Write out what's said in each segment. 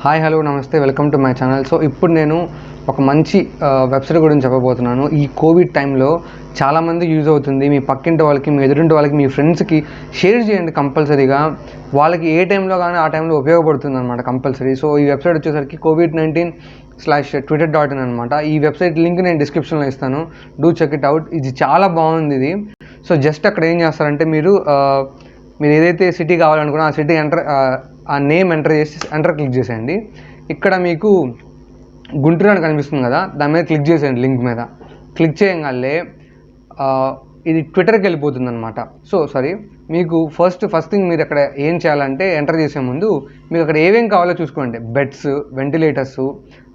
Hi hello నమస్తే welcome to my channel. So ఇప్పుడు నేను ఒక మంచి వెబ్సైట్ గురించి చెప్పబోతున్నాను. ఈ కోవిడ్ టైంలో చాలామంది యూజ్ అవుతుంది. మీ పక్కింటి వాళ్ళకి, మీ ఎదురింటి వాళ్ళకి, మీ ఫ్రెండ్స్కి షేర్ చేయండి కంపల్సరీగా. వాళ్ళకి ఏ టైంలో కానీ ఆ టైంలో ఉపయోగపడుతుంది అనమాట కంపల్సరీ. సో ఈ వెబ్సైట్ వచ్చేసరికి covid19/twitter.in అనమాట. ఈ వెబ్సైట్ లింక్ నేను డిస్క్రిప్షన్లో ఇస్తాను. Do check it out. ఇది చాలా బాగుంది ఇది. సో జస్ట్ అక్కడ ఏం చేస్తారంటే మీరు ఏదైతే సిటీ కావాలనుకున్నా ఆ సిటీ ఆ నేమ్ ఎంటర్ చేసి ఎంటర్ క్లిక్ చేసేయండి. ఇక్కడ మీకు గుంటూరు అని కనిపిస్తుంది కదా, దాని మీద క్లిక్ చేసేయండి. లింక్ మీద క్లిక్ చేయగానే ఇది ట్విట్టర్కి వెళ్ళిపోతుంది అనమాట. మీకు ఫస్ట్ థింగ్ మీరు అక్కడ ఏం చేయాలంటే ఎంటర్ చేసే ముందు మీకు అక్కడ ఏమేం కావాలో చూసుకోండి. Beds, ventilators,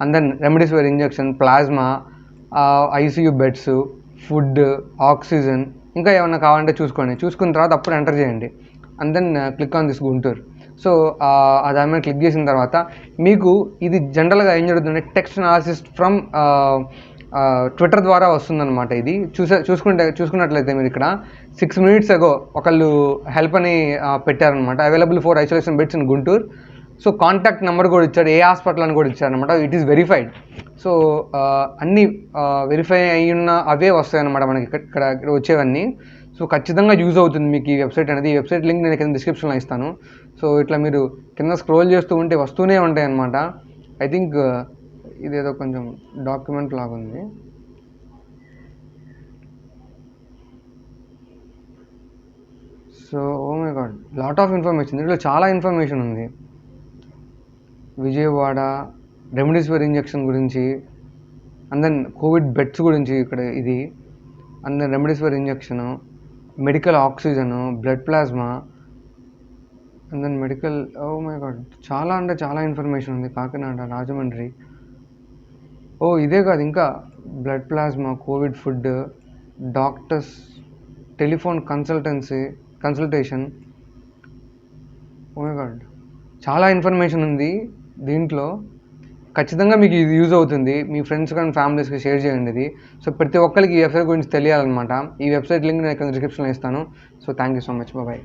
and then remdesivir injection, plasma, ICU beds, food, oxygen, ఇంకా ఏమన్నా కావాలంటే చూసుకున్న తర్వాత అప్పుడు ఎంటర్ చేయండి. And then click on this Guntur. So దాని మీద క్లిక్ చేసిన తర్వాత మీకు ఇది జనరల్గా ఏం జరుగుతుందంటే టెక్స్ట్ అనాలిసిస్ ఫ్రమ్ ట్విట్టర్ ద్వారా వస్తుందన్నమాట. ఇది చూసుకున్నట్లయితే మీరు ఇక్కడ 6 minutes ago ఒకళ్ళు హెల్ప్ అని పెట్టారనమాట. Available for isolation beds in Guntur. So contact number కూడా ఇచ్చారు, ఏ హాస్పిటల్ అని కూడా ఇచ్చారనమాట. It is verified. సో అన్నీ వెరిఫై అయ్యున్న అవే వస్తాయన్నమాట మనకి ఇక్కడ వచ్చేవన్నీ. సో ఖచ్చితంగా యూజ్ అవుతుంది మీకు ఈ వెబ్సైట్ అనేది. ఈ వెబ్సైట్ లింక్ నేను కింద డిస్క్రిప్షన్లో ఇస్తాను. సో ఇట్లా మీరు కింద స్క్రోల్ చేస్తూ ఉంటే వస్తూనే ఉంటాయి అన్నమాట. ఐ థింక్ ఇదేదో కొంచెం డాక్యుమెంట్ లాగా ఉంది. So oh my god, lot of information, దీంట్లో చాలా ఇన్ఫర్మేషన్ ఉంది. విజయవాడ రెమ్డెసివిర్ ఇంజెక్షన్ గురించి, అండ్ దెన్ కోవిడ్ బెడ్స్ గురించి ఇక్కడ ఇది, and then remdesivir injection, medical oxygen, blood plasma, and then medical, oh my god, చాలా అంటే చాలా ఇన్ఫర్మేషన్ ఉంది. కాకినాడ, రాజమండ్రి, ఇదే కాదు ఇంకా blood plasma, Covid food, doctors, telephone consultation, oh my god, చాలా ఇన్ఫర్మేషన్ ఉంది దీంట్లో. ఖచ్చితంగా మీకు ఇది యూజ్ అవుతుంది. మీ ఫ్రెండ్స్ కానీ ఫ్యామిలీస్కి షేర్ చేయండి ఇది. సో ప్రతి ఒక్కరికి ఈ వెబ్సైట్ గురించి తెలియాలన్నమాట. ఈ వెబ్సైట్ లింక్ నేను డిస్క్రిప్షన్లో ఇస్తాను. So thank you so much. Bye.